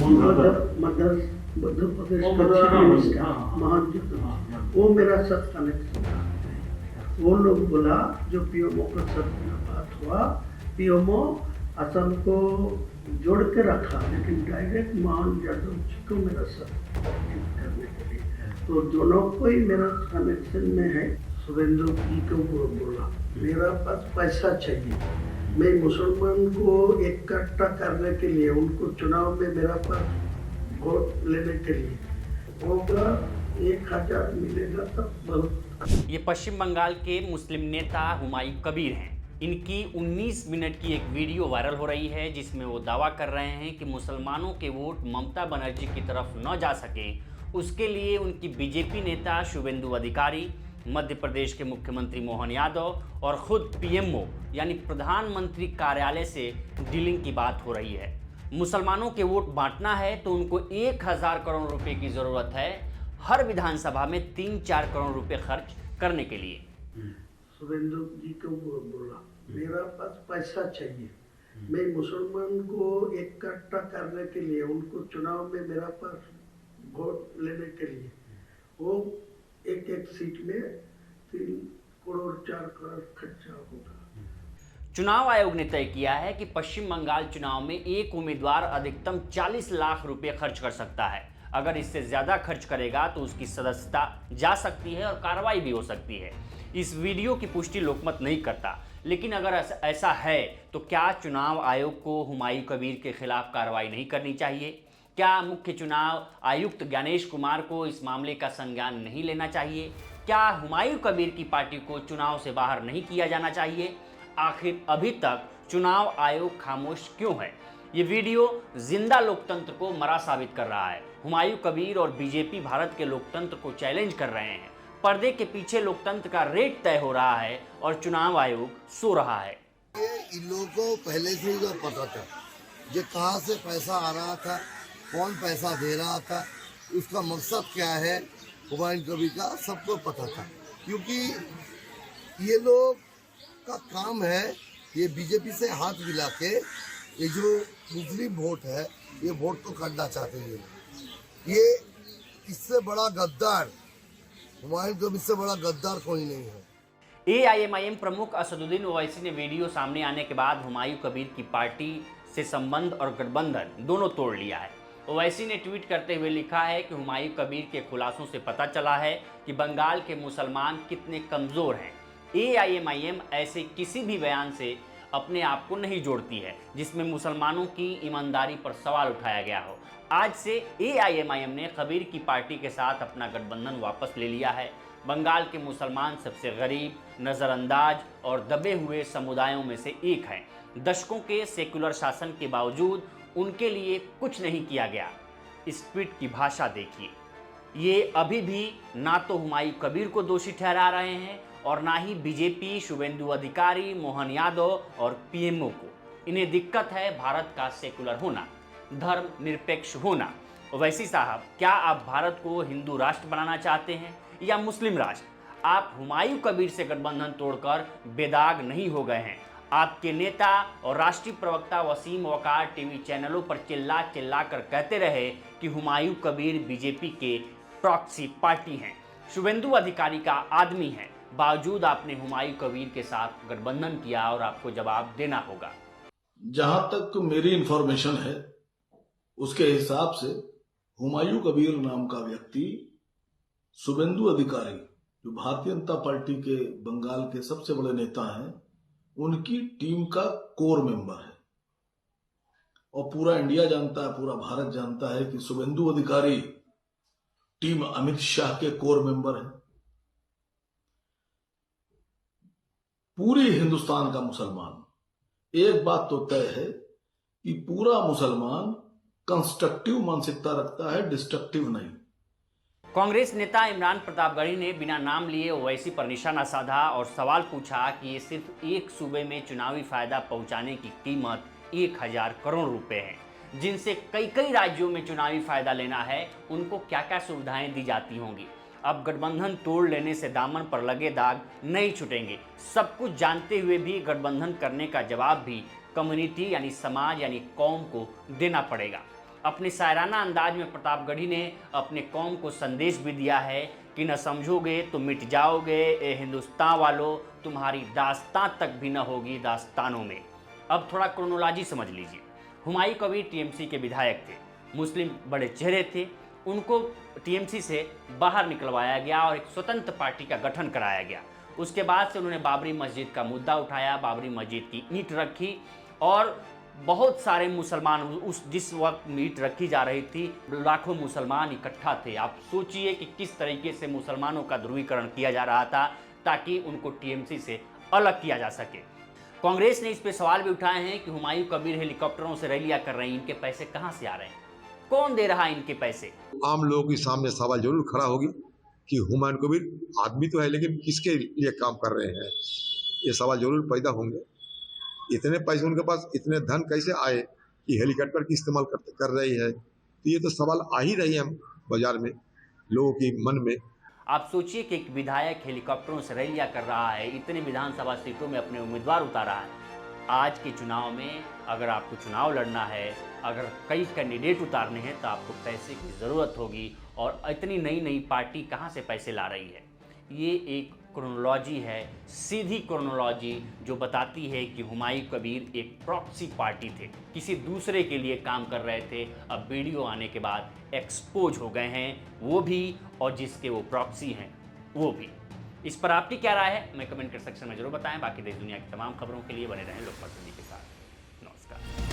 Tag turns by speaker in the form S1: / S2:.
S1: मध्य प्रदेश का chief minister महान वो मेरा साथ कनेक्शन था। वो लोग बोला जो पीएमओ का साथ बात हुआ, पीएमओ असम को जोड़ के रखा, लेकिन डायरेक्ट मोहन यादव जी को मेरा साथ करने के लिए, तो दोनों को ही मेरा कनेक्शन में है। शुभेंदु जी को बोला मेरा पास पैसा चाहिए, मैं मुसलमान को इकट्ठा करने के लिए, उनको चुनाव में मेरा पास वोट लेने के लिए होगा, 1000 मिलेगा तब बहुत।
S2: ये पश्चिम बंगाल के मुस्लिम नेता हुमायूं कबीर हैं। इनकी 19 मिनट की एक वीडियो वायरल हो रही है जिसमें वो दावा कर रहे हैं कि मुसलमानों के वोट ममता बनर्जी की तरफ न जा सके, उसके लिए उनकी बीजेपी नेता शुभेंदु अधिकारी, मध्य प्रदेश के मुख्यमंत्री मोहन यादव और खुद पीएमओ यानी प्रधानमंत्री कार्यालय से डीलिंग की बात हो रही है। मुसलमानों के वोट बांटना है तो उनको 1000 करोड़ रुपए की जरूरत है, हर विधानसभा में 3-4 करोड़ रुपए खर्च करने के लिए।
S1: शुभेंदु जी को बोला मेरा पास पैसा चाहिए, मैं मुसलमान को इकट्ठा करने के लिए, उनको चुनाव में मेरा पास वोट लेने के लिए, वो एक सीट में 3 करोड़ 4 करोड़ खर्चा होगा।
S2: चुनाव आयोग ने तय किया है कि पश्चिम बंगाल चुनाव में एक उम्मीदवार अधिकतम 40 लाख रुपए खर्च कर सकता है। अगर इससे ज्यादा खर्च करेगा तो उसकी सदस्यता जा सकती है और कार्रवाई भी हो सकती है। इस वीडियो की पुष्टि लोकमत नहीं करता, लेकिन अगर ऐसा है तो क्या चुनाव आयोग को हुमायूं कबीर के खिलाफ कार्रवाई नहीं करनी चाहिए? क्या मुख्य चुनाव आयुक्त ज्ञानेश कुमार को इस मामले का संज्ञान नहीं लेना चाहिए? क्या हुमायूं कबीर की पार्टी को चुनाव से बाहर नहीं किया जाना चाहिए? आखिर अभी तक चुनाव आयोग खामोश क्यों है? ये वीडियो जिंदा लोकतंत्र को मरा साबित कर रहा है। हुमायूं कबीर और बीजेपी भारत के लोकतंत्र को चैलेंज कर रहे हैं। पर्दे के पीछे लोकतंत्र का रेट तय हो रहा है और चुनाव आयोग सो रहा है।
S3: इन लोगों को पहले से ही पता था जो कहाँ से पैसा आ रहा था, कौन पैसा दे रहा था, उसका मकसद क्या है, हुमायूं कबीर का सबको पता था। क्योंकि ये लोग का काम है ये बीजेपी से हाथ मिला के ये जो मुस्लिम वोट है ये वोट को करना चाहते हैं। ये इससे बड़ा गद्दार, हुमायूं कबीर से बड़ा गद्दार कोई नहीं है।
S2: एआईएमआईएम प्रमुख असदुद्दीन ओवैसी ने वीडियो सामने आने के बाद हुमायूं कबीर की पार्टी से संबंध और गठबंधन दोनों तोड़ लिया है। ओवैसी ने ट्वीट करते हुए लिखा है कि हुमायूं कबीर के खुलासों से पता चला है कि बंगाल के मुसलमान कितने कमजोर हैं। एआईएमआईएम ऐसे किसी भी बयान से अपने आप को नहीं जोड़ती है जिसमें मुसलमानों की ईमानदारी पर सवाल उठाया गया हो। आज से एआईएमआईएम ने कबीर की पार्टी के साथ अपना गठबंधन वापस ले लिया है। बंगाल के मुसलमान सबसे गरीब, नज़रअंदाज और दबे हुए समुदायों में से एक हैं। दशकों के सेकुलर शासन के बावजूद उनके लिए कुछ नहीं किया गया। इस ट्वीट की भाषा देखिए। ये अभी भी ना तो हुमायूं कबीर को दोषी ठहरा रहे हैं और ना ही बीजेपी, शुभेंदु अधिकारी, मोहन यादव और पीएमओ को। इन्हें दिक्कत है भारत का सेकुलर होना, धर्म निरपेक्ष होना। ओवैसी साहब, क्या आप भारत को हिंदू राष्ट्र बनाना चाहते हैं या मुस्लिम राष्ट्र? आप हुमायूं कबीर से गठबंधन तोड़कर बेदाग नहीं हो गए हैं। आपके नेता और राष्ट्रीय प्रवक्ता वसीम वकार टीवी चैनलों पर चिल्ला चिल्ला कर कहते रहे कि हुमायूं कबीर बीजेपी के प्रॉक्सी पार्टी हैं, शुभेंदु अधिकारी का आदमी है। बावजूद आपने हुमायूं कबीर के साथ गठबंधन किया और आपको जवाब देना होगा।
S4: जहां तक मेरी इंफॉर्मेशन है उसके हिसाब से हुमायूं कबीर नाम का व्यक्ति शुभेंदु अधिकारी, जो भारतीय जनता पार्टी के बंगाल के सबसे बड़े नेता हैं, उनकी टीम का कोर मेंबर है। और पूरा इंडिया जानता है, पूरा भारत जानता है कि शुभेंदु अधिकारी टीम अमित शाह के कोर मेंबर हैं। पूरे हिंदुस्तान का मुसलमान, एक बात तो तय है कि पूरा मुसलमान कंस्ट्रक्टिव मानसिकता रखता है, डिस्ट्रक्टिव नहीं।
S2: कांग्रेस नेता इमरान प्रतापगढ़ी ने बिना नाम लिए ओवैसी पर निशाना साधा और सवाल पूछा कि ये सिर्फ एक सूबे में चुनावी फायदा पहुंचाने की कीमत 1000 करोड़ रुपए है, जिनसे कई कई राज्यों में चुनावी फायदा लेना है, उनको क्या क्या सुविधाएं दी जाती होंगी। अब गठबंधन तोड़ लेने से दामन पर लगे दाग नहीं छूटेंगे। सब कुछ जानते हुए भी गठबंधन करने का जवाब भी कम्युनिटी यानी समाज यानी कौम को देना पड़ेगा। अपने शायराना अंदाज में प्रतापगढ़ी ने अपने कौम को संदेश भी दिया है कि न समझोगे तो मिट जाओगे, ए हिंदुस्तान वालों, तुम्हारी दास्तां तक भी न होगी दास्तानों में। अब थोड़ा क्रोनोलॉजी समझ लीजिए। हुमायूं कबीर टीएमसी के विधायक थे, मुस्लिम बड़े चेहरे थे, उनको टीएमसी से बाहर निकलवाया गया और एक स्वतंत्र पार्टी का गठन कराया गया। उसके बाद से उन्होंने बाबरी मस्जिद का मुद्दा उठाया, बाबरी मस्जिद की ईंट रखी और बहुत सारे मुसलमान उस जिस वक्त ईंट रखी जा रही थी, लाखों मुसलमान इकट्ठा थे। आप सोचिए कि किस तरीके से मुसलमानों का ध्रुवीकरण किया जा रहा था ताकि उनको टीएमसी से अलग किया जा सके। कांग्रेस ने इस पे सवाल भी उठाए हैं कि हुमायूं कबीर हेलीकॉप्टरों से रैलियां कर रहे हैं, इनके पैसे कहाँ से आ रहे हैं, कौन दे रहा है इनके पैसे।
S5: आम लोगों के सामने सवाल जरूर खड़ा होगी कि हुमायूं कबीर आदमी तो है लेकिन किसके लिए काम कर रहे हैं, ये सवाल जरूर पैदा होंगे। इतने पैसे उनके पास, इतने धन कैसे आए कि हेलीकॉप्टर की इस्तेमाल कर रही है, तो ये तो सवाल आ ही रही है बाजार में, लोगों के मन में।
S2: आप सोचिए कि एक विधायक हेलीकॉप्टरों से रैलियां कर रहा है, इतने विधानसभा सीटों में अपने उम्मीदवार उतारा है। आज के चुनाव में अगर आपको चुनाव लड़ना है, अगर कई कैंडिडेट उतारने हैं तो आपको पैसे की ज़रूरत होगी, और इतनी नई नई पार्टी कहाँ से पैसे ला रही है। ये एक क्रोनोलॉजी है, सीधी क्रोनोलॉजी, जो बताती है कि हुमायूं कबीर एक प्रॉक्सी पार्टी थे, किसी दूसरे के लिए काम कर रहे थे। अब वीडियो आने के बाद एक्सपोज हो गए हैं वो भी, और जिसके वो प्रॉक्सी हैं वो भी। इस पर आपकी क्या राय है, मैं कमेंट कर सेक्शन में जरूर बताएं। बाकी देश दुनिया की तमाम खबरों के लिए बने रहें लोकमत टीवी के साथ। नमस्कार।